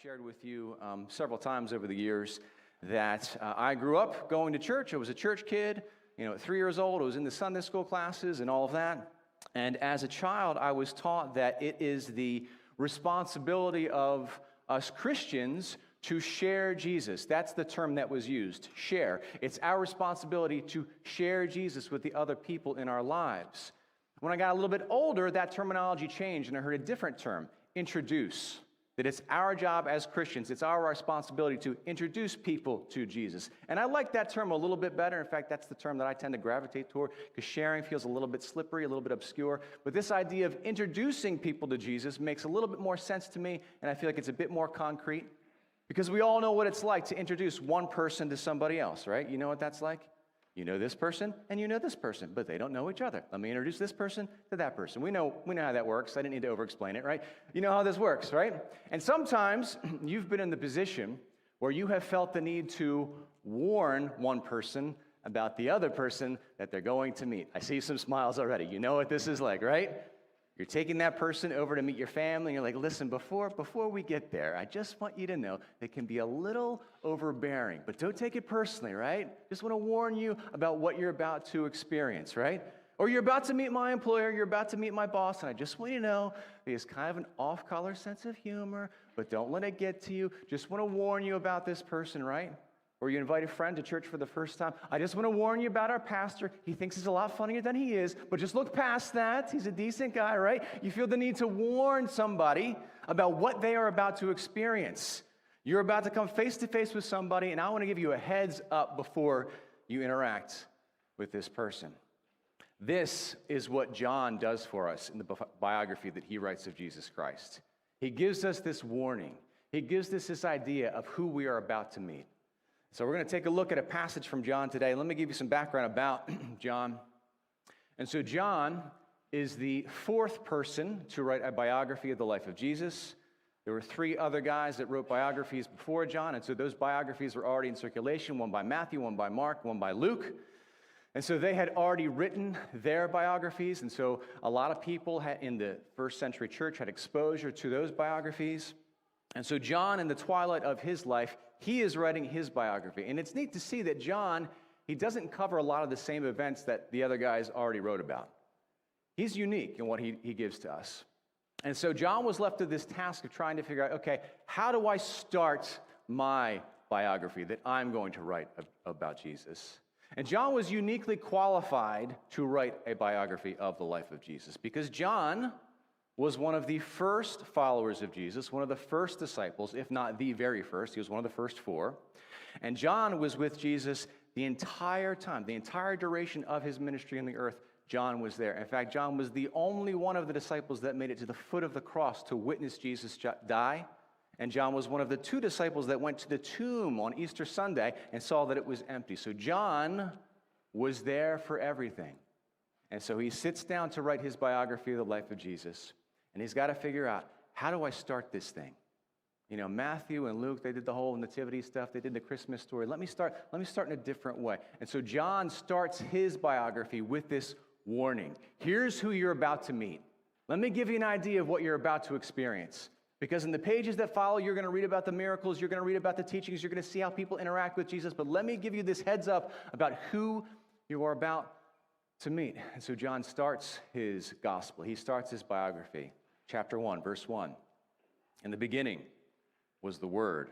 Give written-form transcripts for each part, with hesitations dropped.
shared with you several times over the years that I grew up going to church. I was a church kid. At 3 years old, I was in the Sunday school classes and all of that. And as a child, I was taught that it is the responsibility of us Christians to share Jesus. That's the term that was used, share. It's our responsibility to share Jesus with the other people in our lives. When I got a little bit older, that terminology changed, and I heard a different term, introduce. That it's our job as Christians, it's our responsibility to introduce people to Jesus. And I like that term a little bit better. In fact, that's the term that I tend to gravitate toward, because sharing feels a little bit slippery, a little bit obscure. But this idea of introducing people to Jesus makes a little bit more sense to me, and I feel like it's a bit more concrete. Because we all know what it's like to introduce one person to somebody else, right? You know what that's like? You know this person, and you know this person, but they don't know each other. Let me introduce this person to that person. We know how that works. I didn't need to over-explain it, right? You know how this works, right? And sometimes you've been in the position where you have felt the need to warn one person about the other person that they're going to meet. I see some smiles already. You know what this is like, right? You're taking that person over to meet your family, and you're like, listen, before we get there, I just want you to know they can be a little overbearing, but don't take it personally, right? Just want to warn you about what you're about to experience, right? Or you're about to meet my employer, you're about to meet my boss, and I just want you to know he has kind of an off-color sense of humor, but don't let it get to you. Just want to warn you about this person, right? Or you invite a friend to church for the first time. I just want to warn you about our pastor. He thinks he's a lot funnier than he is, but just look past that. He's a decent guy, right? You feel the need to warn somebody about what they are about to experience. You're about to come face to face with somebody, and I want to give you a heads up before you interact with this person. This is what John does for us in the biography that he writes of Jesus Christ. He gives us this warning. He gives us this idea of who we are about to meet. So we're going to take a look at a passage from John today. Let me give you some background about John. And so John is the fourth person to write a biography of the life of Jesus. There were three other guys that wrote biographies before John, and so those biographies were already in circulation, one by Matthew, one by Mark, one by Luke. And so they had already written their biographies, and so a lot of people in the first century church had exposure to those biographies. And so John, in the twilight of his life, he is writing his biography. And it's neat to see that John, he doesn't cover a lot of the same events that the other guys already wrote about. He's unique in what he gives to us. And so John was left with this task of trying to figure out, okay, how do I start my biography that I'm going to write about Jesus? And John was uniquely qualified to write a biography of the life of Jesus because John was one of the first followers of Jesus, one of the first disciples, if not the very first. He was one of the first four. And John was with Jesus the entire time, the entire duration of his ministry on the earth. John was there. In fact, John was the only one of the disciples that made it to the foot of the cross to witness Jesus die. And John was one of the two disciples that went to the tomb on Easter Sunday and saw that it was empty. So John was there for everything. And so he sits down to write his biography of the life of Jesus. And he's got to figure out, how do I start this thing? Matthew and Luke, they did the whole nativity stuff. They did the Christmas story. Let me start in a different way. And so John starts his biography with this warning. Here's who you're about to meet. Let me give you an idea of what you're about to experience. Because in the pages that follow, you're going to read about the miracles. You're going to read about the teachings. You're going to see how people interact with Jesus. But let me give you this heads up about who you are about to meet. And so John starts his gospel. He starts his biography. Chapter 1, verse 1. In the beginning was the Word,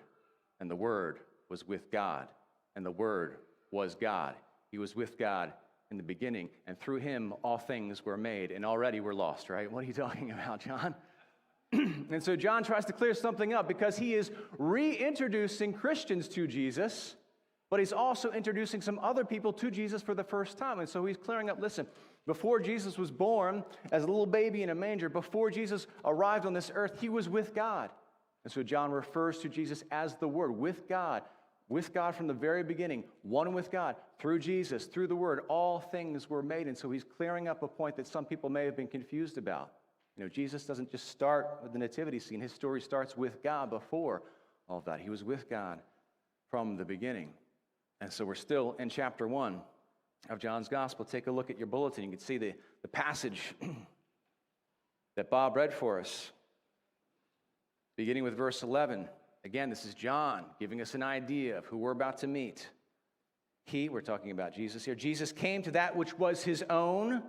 and the Word was with God, and the Word was God. He was with God in the beginning, and through him all things were made, and already we're lost, right? What are you talking about, John? And so John tries to clear something up because he is reintroducing Christians to Jesus, but he's also introducing some other people to Jesus for the first time. And so he's clearing up, listen, before Jesus was born as a little baby in a manger, before Jesus arrived on this earth, he was with God. And so John refers to Jesus as the Word, with God from the very beginning, one with God, through Jesus, through the Word, all things were made. And so he's clearing up a point that some people may have been confused about. Jesus doesn't just start with the nativity scene. His story starts with God before all of that. He was with God from the beginning. And so we're still in chapter 1 of John's Gospel. Take a look at your bulletin. You can see the passage that Bob read for us, beginning with verse 11. Again, this is John giving us an idea of who we're about to meet. We're talking about Jesus here. Jesus came to that which was his own,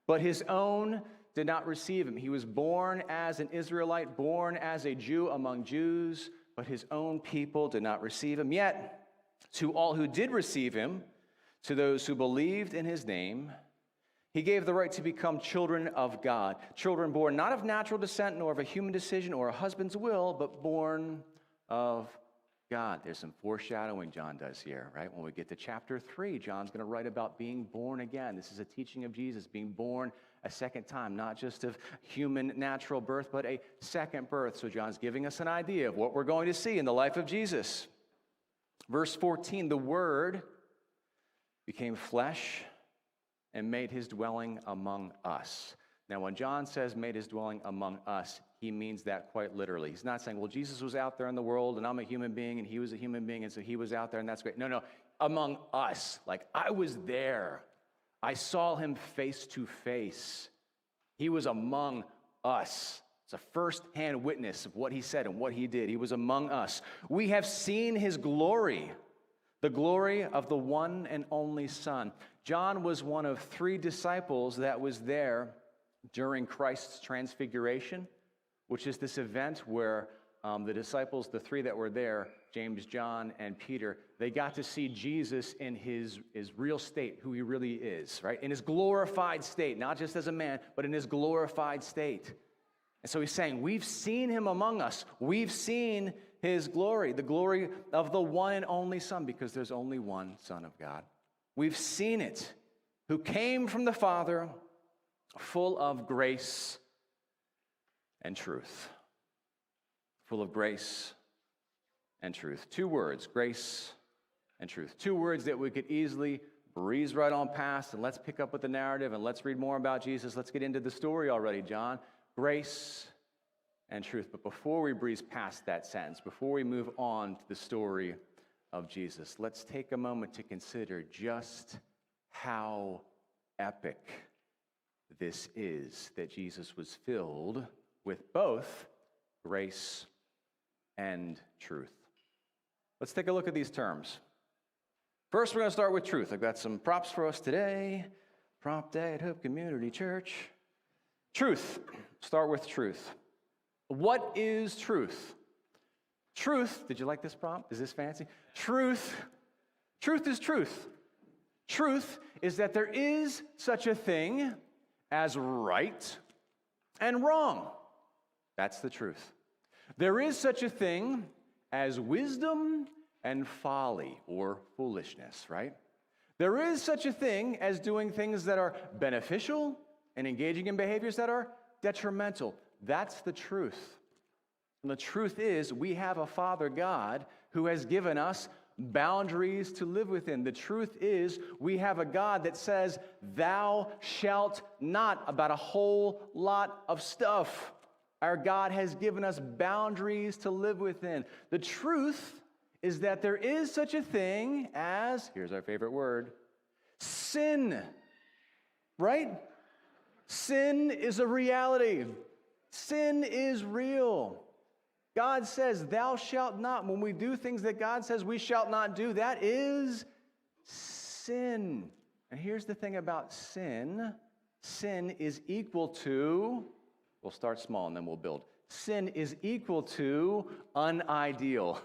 but his own did not receive him. He was born as an Israelite, born as a Jew among Jews, but his own people did not receive him. Yet, to all who did receive him, to those who believed in his name, he gave the right to become children of God. Children born not of natural descent, nor of a human decision or a husband's will, but born of God. There's some foreshadowing John does here, right? When we get to chapter 3, John's going to write about being born again. This is a teaching of Jesus, being born a second time, not just of human natural birth, but a second birth. So John's giving us an idea of what we're going to see in the life of Jesus. Verse 14, the Word became flesh and made his dwelling among us. Now, when John says made his dwelling among us, he means that quite literally. He's not saying, well, Jesus was out there in the world, and I'm a human being, and he was a human being, and so he was out there, and that's great. No, among us. Like, I was there. I saw him face to face. He was among us. It's a first-hand witness of what he said and what he did. He was among us. We have seen his glory, the glory of the one and only Son. John was one of 3 disciples that was there during Christ's transfiguration, which is this event where the disciples, the 3 that were there, James, John, and Peter, they got to see Jesus in his real state, who he really is, right? In his glorified state, not just as a man, but in his glorified state. And so he's saying, we've seen him among us. We've seen his glory, the glory of the one and only Son, because there's only one Son of God. We've seen it, who came from the Father, full of grace and truth. Full of grace and truth. 2 words, grace and truth. 2 words that we could easily breeze right on past, and let's pick up with the narrative, and let's read more about Jesus. Let's get into the story already, John. Grace and truth. But before we breeze past that sentence, before we move on to the story of Jesus, let's take a moment to consider just how epic this is, that Jesus was filled with both grace and truth. Let's take a look at these terms. First, we're going to start with truth. I've got some props for us today. Prop day at Hope Community Church. Truth. Start with truth. What is truth? Truth, did you like this prompt? Is this fancy? Truth is truth. Truth is that there is such a thing as right and wrong. That's the truth. There is such a thing as wisdom and folly or foolishness, right? There is such a thing as doing things that are beneficial and engaging in behaviors that are detrimental. That's the truth. And the truth is, we have a Father God who has given us boundaries to live within. The truth is, we have a God that says, thou shalt not, about a whole lot of stuff. Our God has given us boundaries to live within. The truth is that there is such a thing as, here's our favorite word, sin. Right? Sin is a reality. Sin is real. God says, thou shalt not. When we do things that God says we shall not do, that is sin. And here's the thing about sin. Sin is equal to, we'll start small and then we'll build. Sin is equal to unideal,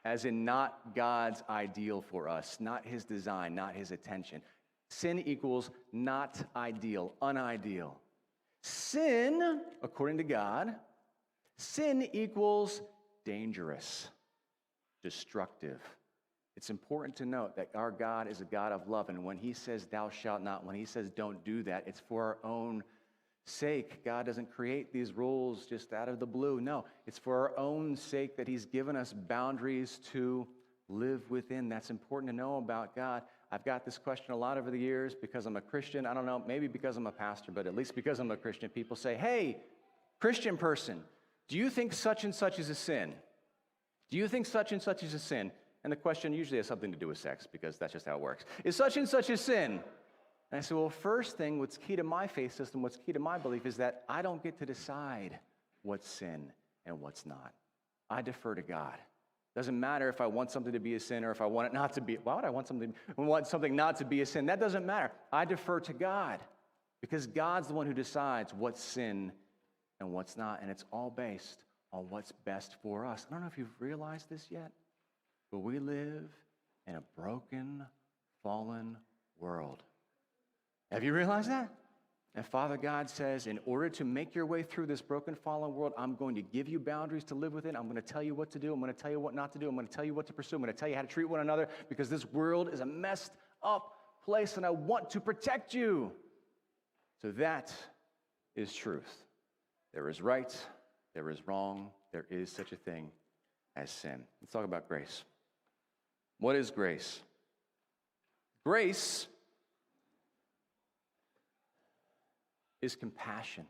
as in not God's ideal for us, not his design, not his attention. Sin equals not ideal, unideal. Sin, according to God, sin equals dangerous, destructive. It's important to note that our God is a God of love, and when he says thou shalt not, when he says don't do that, it's for our own sake. God doesn't create these rules just out of the blue. No, it's for our own sake that he's given us boundaries to live within. That's important to know about God. I've got this question a lot over the years because I'm a Christian. I don't know, maybe because I'm a pastor, but at least because I'm a Christian, people say, hey, Christian person, do you think such and such is a sin? Do you think such and such is a sin? And the question usually has something to do with sex, because that's just how it works. Is such and such a sin? And I say, well, first thing, what's key to my faith system, what's key to my belief is that I don't get to decide what's sin and what's not. I defer to God. Doesn't matter if I want something to be a sin or if I want it not to be. Why would I want something not to be a sin? That doesn't matter. I defer to God because God's the one who decides what's sin and what's not, and it's all based on what's best for us. I don't know if you've realized this yet, but we live in a broken, fallen world. Have you realized that? And Father God says, in order to make your way through this broken, fallen world, I'm going to give you boundaries to live within. I'm going to tell you what to do. I'm going to tell you what not to do. I'm going to tell you what to pursue. I'm going to tell you how to treat one another because this world is a messed up place and I want to protect you. So that is truth. There is right. There is wrong. There is such a thing as sin. Let's talk about grace. What is grace? Grace is compassion.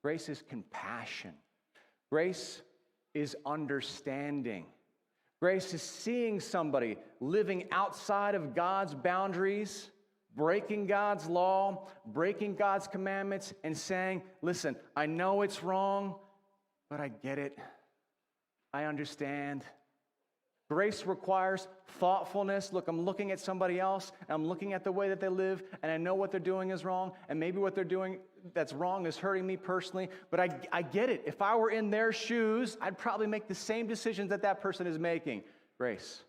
Grace is compassion. Grace is understanding. Grace is seeing somebody living outside of God's boundaries, breaking God's law, breaking God's commandments, and saying, listen, I know it's wrong, but I get it. I understand. Grace requires thoughtfulness. Look, I'm looking at somebody else, and I'm looking at the way that they live, and I know what they're doing is wrong, and maybe what they're doing that's wrong is hurting me personally, but I get it. If I were in their shoes, I'd probably make the same decisions that that person is making. Grace.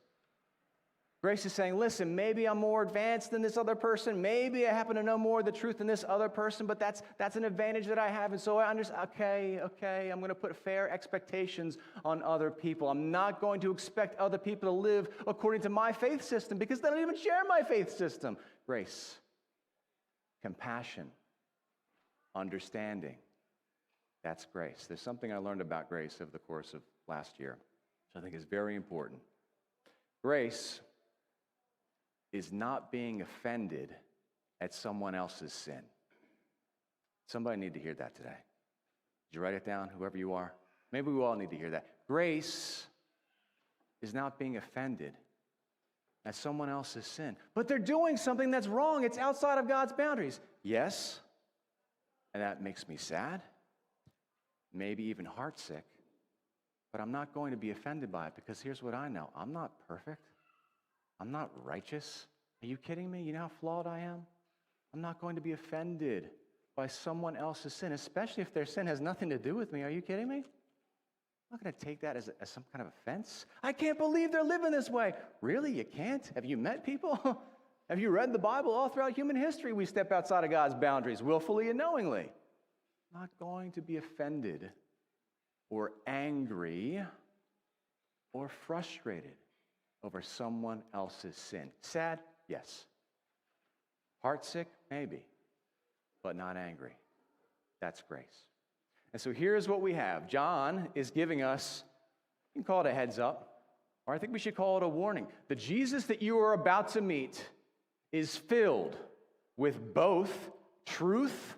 Grace is saying, listen, maybe I'm more advanced than this other person. Maybe I happen to know more of the truth than this other person, but that's an advantage that I have. And so I understand, okay, I'm going to put fair expectations on other people. I'm not going to expect other people to live according to my faith system because they don't even share my faith system. Grace, compassion, understanding. That's grace. There's something I learned about grace over the course of last year, which I think is very important. Grace is not being offended at someone else's sin. Somebody need to hear that today. Did you write it down, whoever you are? Maybe we all need to hear that. Grace is not being offended at someone else's sin. But they're doing something that's wrong. It's outside of God's boundaries. Yes, and that makes me sad, maybe even heartsick, but I'm not going to be offended by it because here's what I know. I'm not perfect. I'm not righteous. Are you kidding me? You know how flawed I am? I'm not going to be offended by someone else's sin, especially if their sin has nothing to do with me. Are you kidding me? I'm not going to take that as some kind of offense. I can't believe they're living this way. Really? You can't? Have you met people? Have you read the Bible? All throughout human history, we step outside of God's boundaries, willfully and knowingly. I'm not going to be offended or angry or frustrated over someone else's sin. Sad? Yes. Heartsick? Maybe. But not angry. That's grace. And so here's what we have. John is giving us, you can call it a heads up, or I think we should call it a warning. The Jesus that you are about to meet is filled with both truth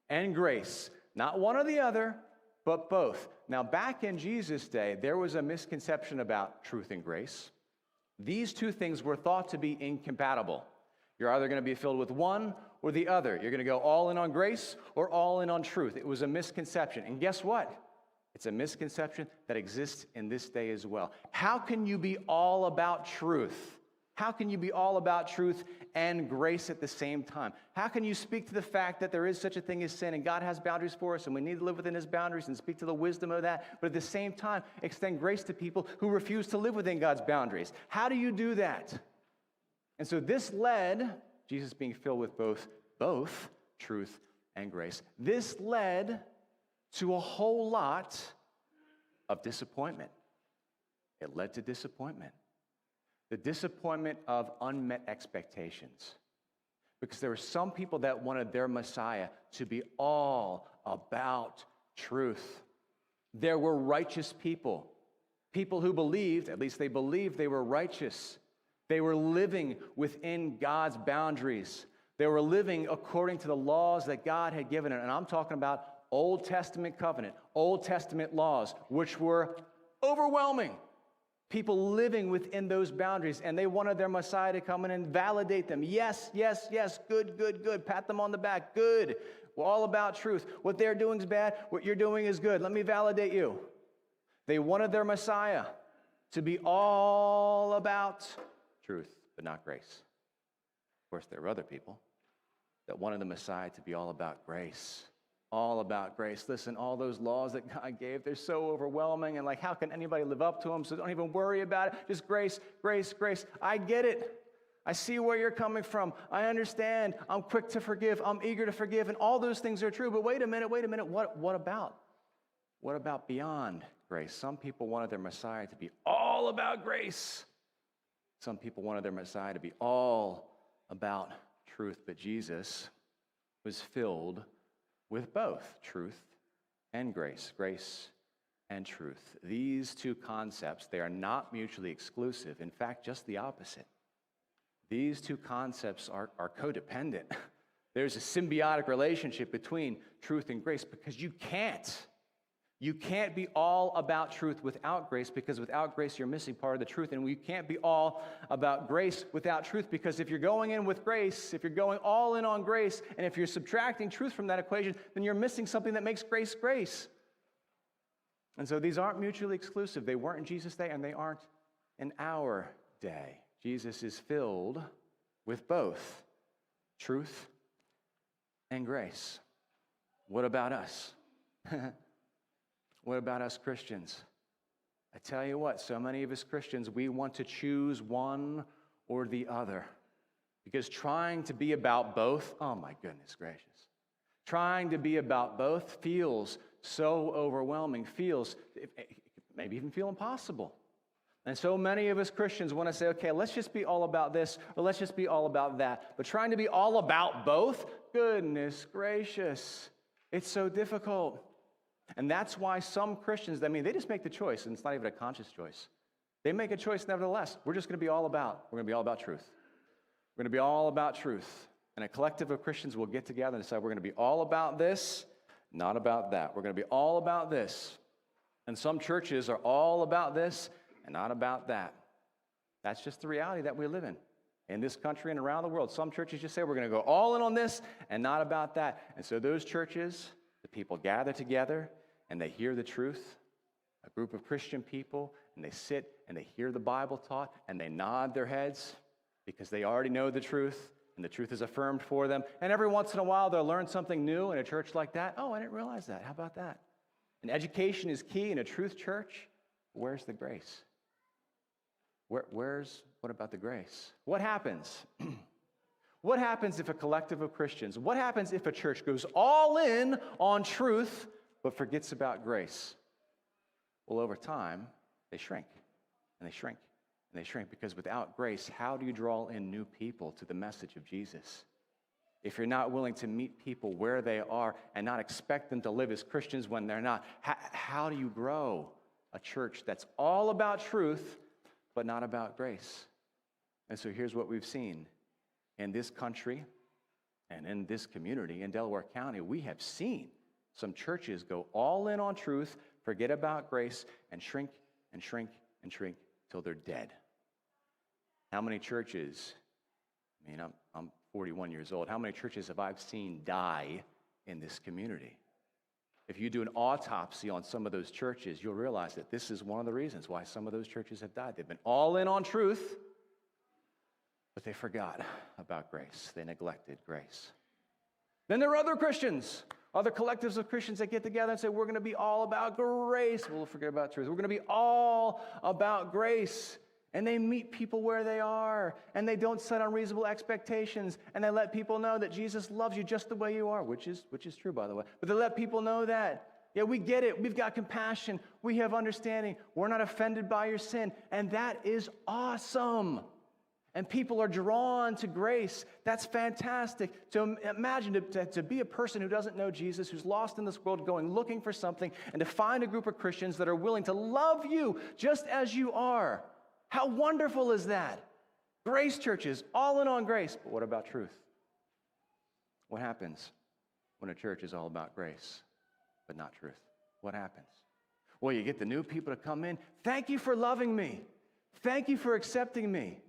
and grace. Not one or the other, but both. Now, back in Jesus' day, there was a misconception about truth and grace. These two things were thought to be incompatible. You're either going to be filled with one or the other. You're going to go all in on grace or all in on truth. It was a misconception. And guess what? It's a misconception that exists in this day as well. How can you be all about truth? How can you be all about truth and grace at the same time? How can you speak to the fact that there is such a thing as sin and God has boundaries for us and we need to live within his boundaries and speak to the wisdom of that, but at the same time extend grace to people who refuse to live within God's boundaries? How do you do that? And so this led, Jesus being filled with both truth and grace, this led to a whole lot of disappointment. It led to disappointment. The disappointment of unmet expectations. Because there were some people that wanted their Messiah to be all about truth. There were righteous people. People who believed, at least they believed they were righteous. They were living within God's boundaries. They were living according to the laws that God had given them. And I'm talking about Old Testament covenant, Old Testament laws, which were overwhelming. People living within those boundaries, and they wanted their Messiah to come in and validate them. Yes, yes, yes, good, good, good. Pat them on the back. Good. We're all about truth. What they're doing is bad. What you're doing is good. Let me validate you. They wanted their Messiah to be all about truth, but not grace. Of course, there were other people that wanted the Messiah to be all about grace. All about grace. Listen, all those laws that God gave, they're so overwhelming, and like, how can anybody live up to them? So don't even worry about it. Just grace, grace, grace. I get it. I see where you're coming from. I understand. I'm quick to forgive. I'm eager to forgive. And all those things are true. But wait a minute. What about? What about beyond grace? Some people wanted their Messiah to be all about grace. Some people wanted their Messiah to be all about truth. But Jesus was filled with both truth and grace. Grace and truth. These two concepts, they are not mutually exclusive. In fact, just the opposite. These two concepts are codependent. There's a symbiotic relationship between truth and grace because you can't be all about truth without grace, because without grace you're missing part of the truth. And we can't be all about grace without truth, because if you're going in with grace, if you're going all in on grace, and if you're subtracting truth from that equation, then you're missing something that makes grace grace. And so these aren't mutually exclusive. They weren't in Jesus' day, and they aren't in our day. Jesus is filled with both truth and grace. What about us? What about us Christians? I tell you what, so many of us Christians, we want to choose one or the other. Because trying to be about both, oh my goodness gracious. Trying to be about both feels so overwhelming, maybe even feel impossible. And so many of us Christians want to say, okay, let's just be all about this, or let's just be all about that. But trying to be all about both, goodness gracious, it's so difficult. And that's why some Christians, they just make the choice, and it's not even a conscious choice. They make a choice nevertheless. We're going to be all about truth. We're going to be all about truth. And a collective of Christians will get together and decide we're going to be all about this, not about that. We're going to be all about this. And some churches are all about this and not about that. That's just the reality that we live in this country and around the world. Some churches just say we're going to go all in on this and not about that. And so those churches, the people gather together and they hear the truth, a group of Christian people, and they sit and they hear the Bible taught and they nod their heads because they already know the truth and the truth is affirmed for them. And every once in a while they'll learn something new in a church like that. Oh, I didn't realize that. How about that? And education is key in a truth church. Where's the grace? What about the grace? What happens? What happens if a collective of Christians, what happens if a church goes all in on truth but forgets about grace? Well, over time, they shrink, and they shrink, and they shrink, because without grace, how do you draw in new people to the message of Jesus? If you're not willing to meet people where they are and not expect them to live as Christians when they're not, how do you grow a church that's all about truth but not about grace? And so here's what we've seen. In this country and in this community in Delaware County, we have seen some churches go all in on truth, forget about grace, and shrink and shrink and shrink till they're dead. How many churches, I'm 41 years old, how many churches have I seen die in this community? If you do an autopsy on some of those churches, you'll realize that this is one of the reasons why some of those churches have died. They've been all in on truth, but they forgot about grace. They neglected grace. Then there are other Christians, other collectives of Christians that get together and say, we're going to be all about grace. We'll forget about truth. We're going to be all about grace. And they meet people where they are, and they don't set unreasonable expectations, and they let people know that Jesus loves you just the way you are, which is true, by the way. But they let people know that, yeah, we get it. We've got compassion. We have understanding. We're not offended by your sin, and that is awesome. And people are drawn to grace. That's fantastic. So imagine to be a person who doesn't know Jesus, who's lost in this world, going looking for something, and to find a group of Christians that are willing to love you just as you are. How wonderful is that? Grace churches, all in on grace. But what about truth? What happens when a church is all about grace, but not truth? What happens? Well, you get the new people to come in. Thank you for loving me. Thank you for accepting me.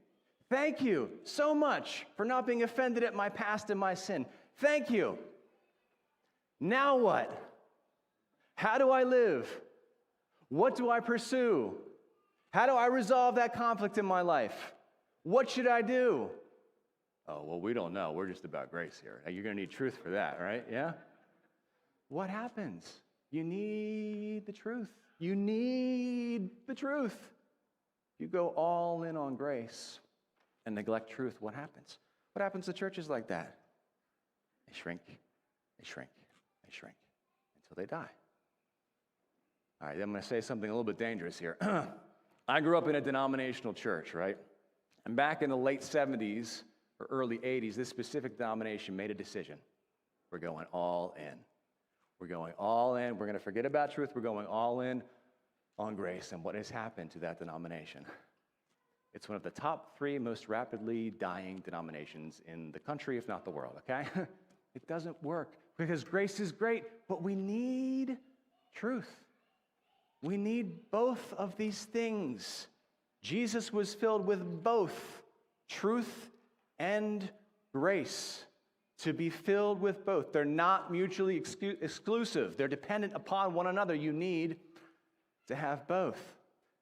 Thank you so much for not being offended at my past and my sin. Thank you. Now what? How do I live? What do I pursue? How do I resolve that conflict in my life? What should I do? Oh, well, we don't know. We're just about grace here. You're going to need truth for that, right? Yeah? What happens? You need the truth. You need the truth. You go all in on grace and neglect truth. What happens? What happens to churches like that? They shrink, they shrink, they shrink until they die. All right, I'm going to say something a little bit dangerous here. I grew up in a denominational church, right? And back in the late 70s or early 80s, this specific denomination made a decision. We're going all in. We're going all in. We're going to forget about truth. We're going all in on grace. And what has happened to that denomination? It's one of the top 3 most rapidly dying denominations in the country, if not the world, okay? It doesn't work because grace is great, but we need truth. We need both of these things. Jesus was filled with both truth and grace. To be filled with both. They're not mutually exclusive. They're dependent upon one another. You need to have both.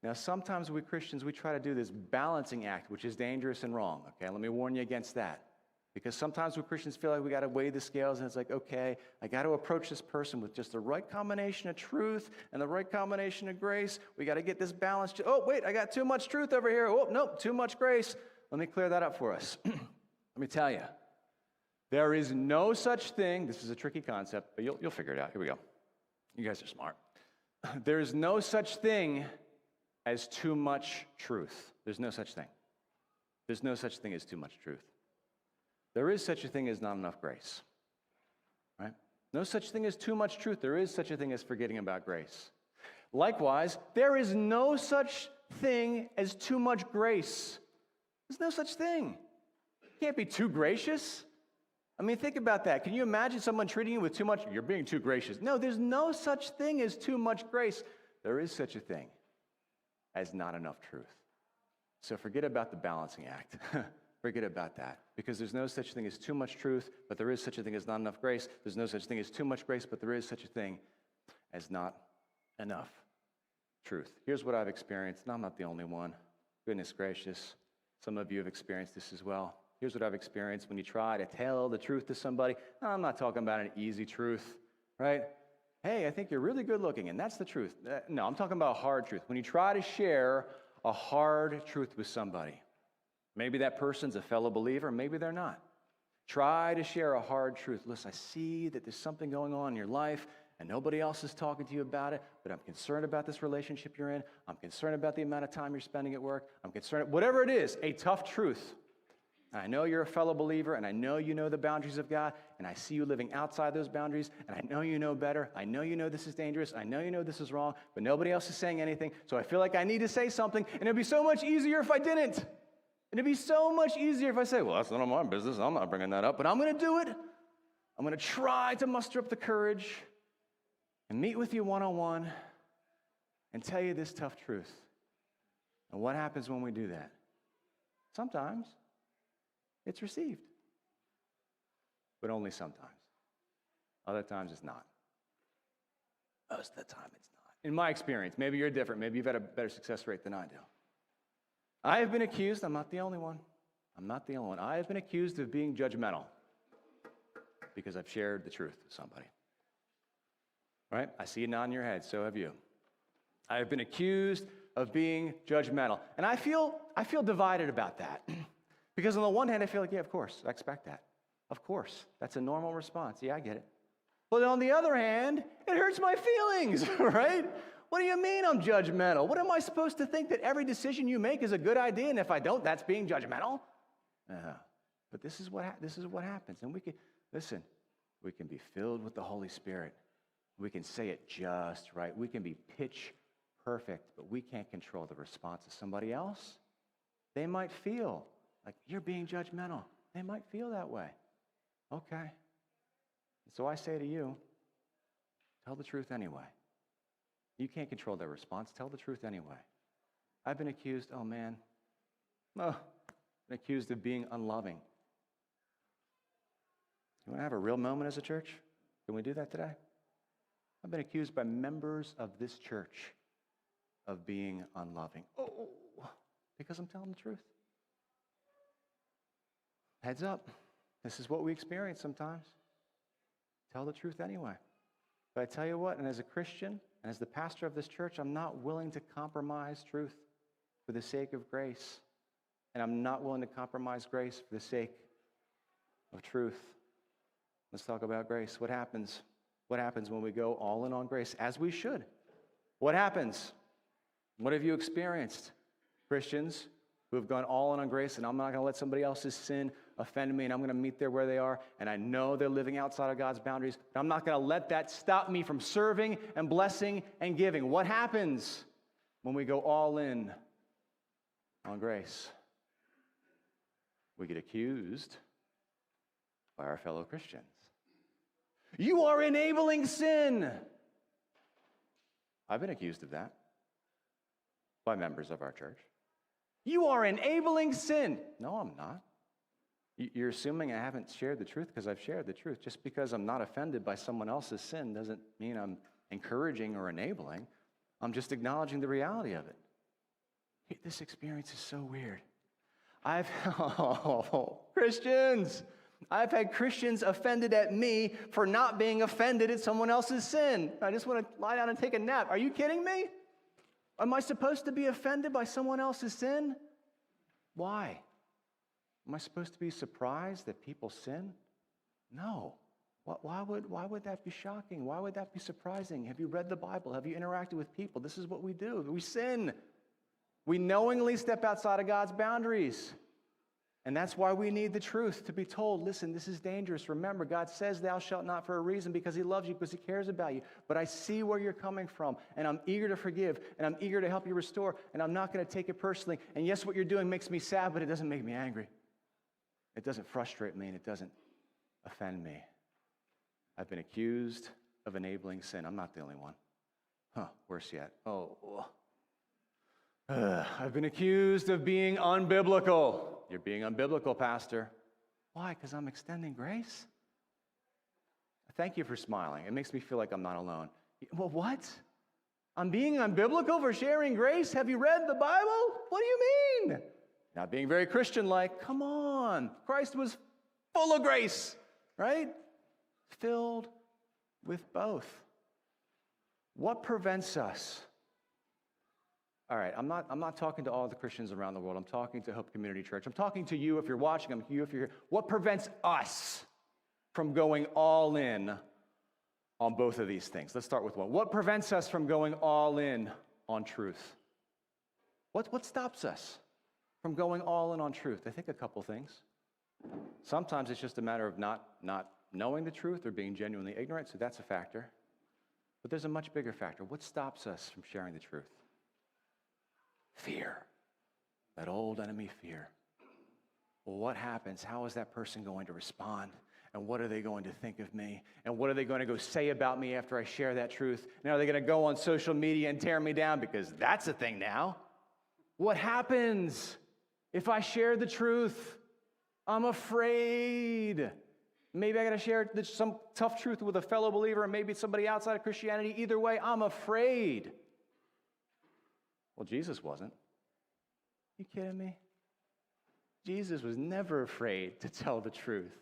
Now, sometimes we Christians, we try to do this balancing act, which is dangerous and wrong. Okay, let me warn you against that. Because sometimes we Christians feel like we got to weigh the scales, and it's like, okay, I got to approach this person with just the right combination of truth and the right combination of grace. We got to get this balance. Oh, wait, I got too much truth over here. Oh, nope, too much grace. Let me clear that up for us. Let me tell you. There is no such thing, this is a tricky concept, but you'll figure it out. Here we go. You guys are smart. There is no such thing as too much truth. There's no such thing. There's no such thing as too much truth. There is such a thing as not enough grace. Right? No such thing as too much truth. There is such a thing as forgetting about grace. Likewise, there is no such thing as too much grace. There's no such thing. You can't be too gracious. I mean, think about that. Can you imagine someone treating you with too much? You're being too gracious. No, there's no such thing as too much grace. There is such a thing as not enough truth. So forget about the balancing act. Forget about that. Because there's no such thing as too much truth, but there is such a thing as not enough grace. There's no such thing as too much grace, but there is such a thing as not enough truth. Here's what I've experienced, and I'm not the only one. Goodness gracious. Some of you have experienced this as well. Here's what I've experienced when you try to tell the truth to somebody. No, I'm not talking about an easy truth, right? Hey, I think you're really good looking, and that's the truth. No, I'm talking about a hard truth. When you try to share a hard truth with somebody, maybe that person's a fellow believer, maybe they're not. Try to share a hard truth. Listen, I see that there's something going on in your life, and nobody else is talking to you about it, but I'm concerned about this relationship you're in. I'm concerned about the amount of time you're spending at work. I'm concerned, whatever it is, a tough truth. I know you're a fellow believer, and I know you know the boundaries of God, and I see you living outside those boundaries, and I know you know better. I know you know this is dangerous. I know you know this is wrong, but nobody else is saying anything, so I feel like I need to say something, and it'd be so much easier if I didn't. And it'd be so much easier if I say, well, that's none of my business. I'm not bringing that up, but I'm going to do it. I'm going to try to muster up the courage and meet with you one-on-one and tell you this tough truth. And what happens when we do that? Sometimes it's received, but only sometimes. Other times it's not. Most of the time it's not. In my experience, maybe you're different. Maybe you've had a better success rate than I do. I have been accused, I'm not the only one. I'm not the only one. I have been accused of being judgmental because I've shared the truth with somebody. Right? I see you nodding your head, so have you. I have been accused of being judgmental. And I feel divided about that. Because on the one hand, I feel like, yeah, of course, I expect that. Of course, that's a normal response. Yeah, I get it. But on the other hand, it hurts my feelings, right? What do you mean I'm judgmental? What am I supposed to think that every decision you make is a good idea, and if I don't, that's being judgmental? But this is what happens. And we can be filled with the Holy Spirit. We can say it just right. We can be pitch perfect, but we can't control the response of somebody else. They might feel like you're being judgmental. They might feel that way. Okay. And so I say to you, tell the truth anyway. You can't control their response. Tell the truth anyway. I've been accused, been accused of being unloving. You want to have a real moment as a church? Can we do that today? I've been accused by members of this church of being unloving? Oh, because I'm telling the truth. Heads up. This is what we experience sometimes. Tell the truth anyway. But I tell you what, and as a Christian, and as the pastor of this church, I'm not willing to compromise truth for the sake of grace. And I'm not willing to compromise grace for the sake of truth. Let's talk about grace. What happens? What happens when we go all in on grace? As we should. What happens? What have you experienced? Christians who have gone all in on grace, and I'm not going to let somebody else's sin offend me, and I'm going to meet them where they are, and I know they're living outside of God's boundaries, but I'm not going to let that stop me from serving and blessing and giving. What happens when we go all in on grace? We get accused by our fellow Christians. You are enabling sin. I've been accused of that by members of our church. You are enabling sin. No, I'm not. You're assuming I haven't shared the truth because I've shared the truth. Just because I'm not offended by someone else's sin doesn't mean I'm encouraging or enabling. I'm just acknowledging the reality of it. This experience is so weird. Christians, I've had Christians offended at me for not being offended at someone else's sin. I just want to lie down and take a nap. Are you kidding me? Am I supposed to be offended by someone else's sin? Why? Am I supposed to be surprised that people sin? No. Why would that be shocking? Why would that be surprising? Have you read the Bible? Have you interacted with people? This is what we do. We sin. We knowingly step outside of God's boundaries. And that's why we need the truth, to be told, listen, this is dangerous. Remember, God says thou shalt not for a reason, because he loves you, because he cares about you. But I see where you're coming from, and I'm eager to forgive, and I'm eager to help you restore, and I'm not going to take it personally. And yes, what you're doing makes me sad, but it doesn't make me angry. It doesn't frustrate me, and it doesn't offend me. I've been accused of enabling sin. I'm not the only one. Worse yet. I've been accused of being unbiblical. You're being unbiblical, Pastor. Why? Because I'm extending grace? Thank you for smiling. It makes me feel like I'm not alone. Well, what? I'm being unbiblical for sharing grace? Have you read the Bible? What do you mean? Not being very Christian-like. Come on. Christ was full of grace, right? Filled with both. What prevents us? All right, I'm not talking to all the Christians around the world. I'm talking to Hope Community Church. I'm talking to you if you're watching. I'm to you if you're here. What prevents us from going all in on both of these things? Let's start with one. What prevents us from going all in on truth? What stops us from going all in on truth? I think a couple things. Sometimes it's just a matter of not knowing the truth or being genuinely ignorant, so that's a factor. But there's a much bigger factor. What stops us from sharing the truth? Fear. That old enemy, fear. Well, what happens? How is that person going to respond? And what are they going to think of me? And what are they going to go say about me after I share that truth? Now, are they going to go on social media and tear me down? Because that's a thing now. What happens if I share the truth? I'm afraid. Maybe I got to share some tough truth with a fellow believer, and maybe it's somebody outside of Christianity. Either way, I'm afraid. Well, Jesus wasn't. You kidding me? Jesus was never afraid to tell the truth.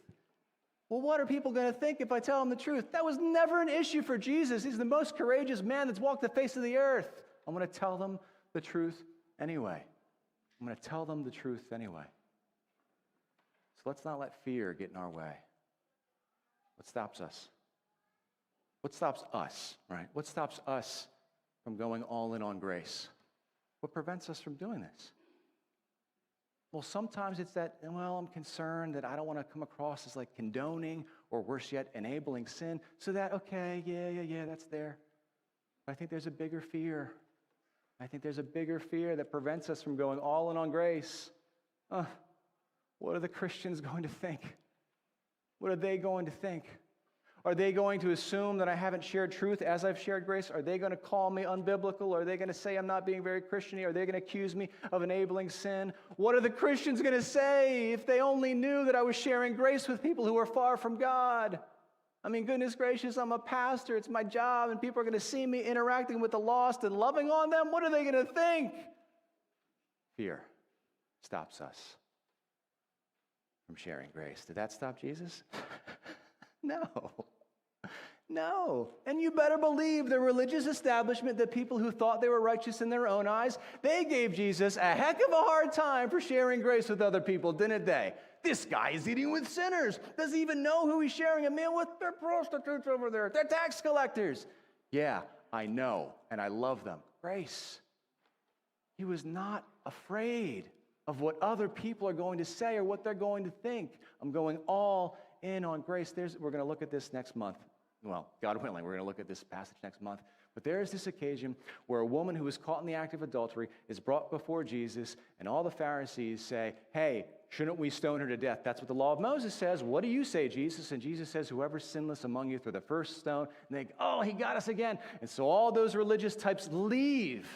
Well, what are people going to think if I tell them the truth? That was never an issue for Jesus. He's the most courageous man that's walked the face of the earth. I'm going to tell them the truth anyway. I'm going to tell them the truth anyway. So let's not let fear get in our way. What stops us? What stops us, right? What stops us from going all in on grace? What prevents us from doing this? Well, sometimes it's that, I'm concerned that I don't want to come across as like condoning or worse yet, enabling sin. So that, that's there. But I think there's a bigger fear. I think there's a bigger fear that prevents us from going all in on grace. What are the Christians going to think? What are they going to think? Are they going to assume that I haven't shared truth as I've shared grace? Are they going to call me unbiblical? Are they going to say I'm not being very Christian-y? Are they going to accuse me of enabling sin? What are the Christians going to say if they only knew that I was sharing grace with people who are far from God? I mean, goodness gracious, I'm a pastor. It's my job, and people are going to see me interacting with the lost and loving on them. What are they going to think? Fear stops us from sharing grace. Did that stop Jesus? No. No. And you better believe the religious establishment, the people who thought they were righteous in their own eyes, they gave Jesus a heck of a hard time for sharing grace with other people, didn't they? This guy is eating with sinners. Does he even know who he's sharing a meal with? They're prostitutes over there. They're tax collectors. Yeah, I know, and I love them. Grace. He was not afraid of what other people are going to say or what they're going to think. I'm going all in on grace. We're going to look at this next month. Well, God willing, we're going to look at this passage next month. But there is this occasion where a woman who was caught in the act of adultery is brought before Jesus, and all the Pharisees say, hey, shouldn't we stone her to death? That's what the law of Moses says. What do you say, Jesus? And Jesus says, whoever's sinless among you throw the first stone. And they go, oh, he got us again. And so all those religious types leave.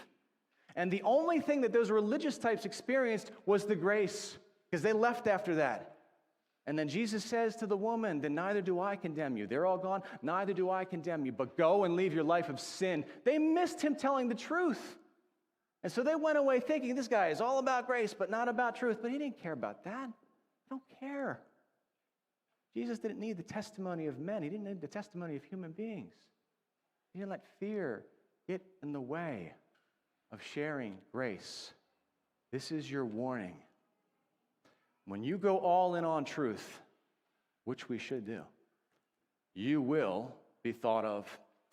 And the only thing that those religious types experienced was the grace, because they left after that. And then Jesus says to the woman, then neither do I condemn you. They're all gone. Neither do I condemn you, but go and leave your life of sin. They missed him telling the truth. And so they went away thinking this guy is all about grace, but not about truth. But he didn't care about that. I don't care. Jesus didn't need the testimony of men. He didn't need the testimony of human beings. He didn't let fear get in the way of sharing grace. This is your warning. When you go all in on truth, which we should do, you will be thought of,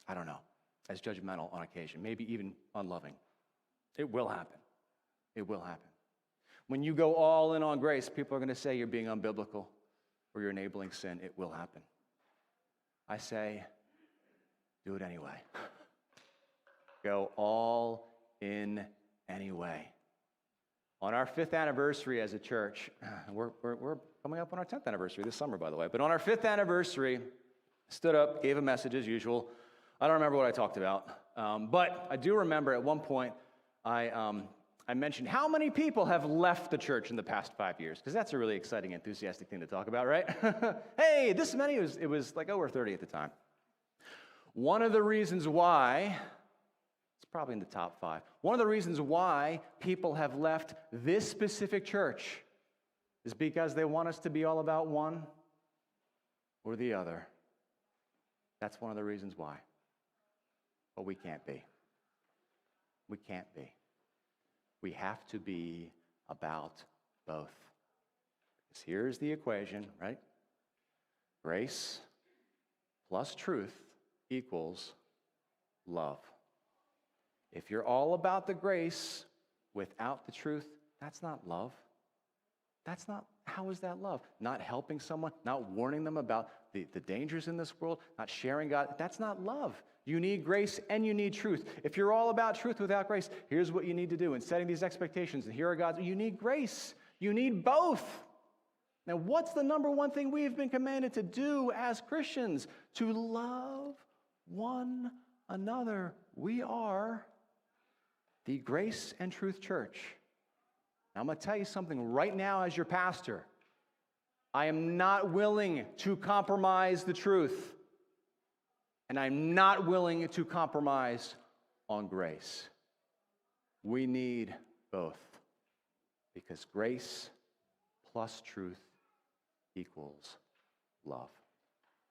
I don't know, as judgmental on occasion, maybe even unloving. It will happen. It will happen. When you go all in on grace, people are going to say you're being unbiblical or you're enabling sin. It will happen. I say, do it anyway. Go all in anyway. On our 5th anniversary as a church, we're coming up on our 10th anniversary this summer, by the way, but on our 5th anniversary, stood up, gave a message as usual. I don't remember what I talked about, but I do remember at one point I mentioned how many people have left the church in the past 5 years, because that's a really exciting, enthusiastic thing to talk about, right? Hey, this many, it was like over 30 at the time. One of the reasons why, it's probably in the top 5, one of the reasons why people have left this specific church is because they want us to be all about one or the other. That's one of the reasons why. But we can't be. We can't be. We have to be about both. Because here's the equation, right? Grace plus truth equals love. If you're all about the grace without the truth, that's not love. How is that love? Not helping someone, not warning them about the dangers in this world, not sharing God. That's not love. You need grace and you need truth. If you're all about truth without grace, here's what you need to do in setting these expectations. And here are God's. You need grace. You need both. Now, what's the number one thing we have been commanded to do as Christians? To love one another. We are the Grace and Truth Church. Now, I'm going to tell you something right now as your pastor. I am not willing to compromise the truth. And I'm not willing to compromise on grace. We need both. Because grace plus truth equals love.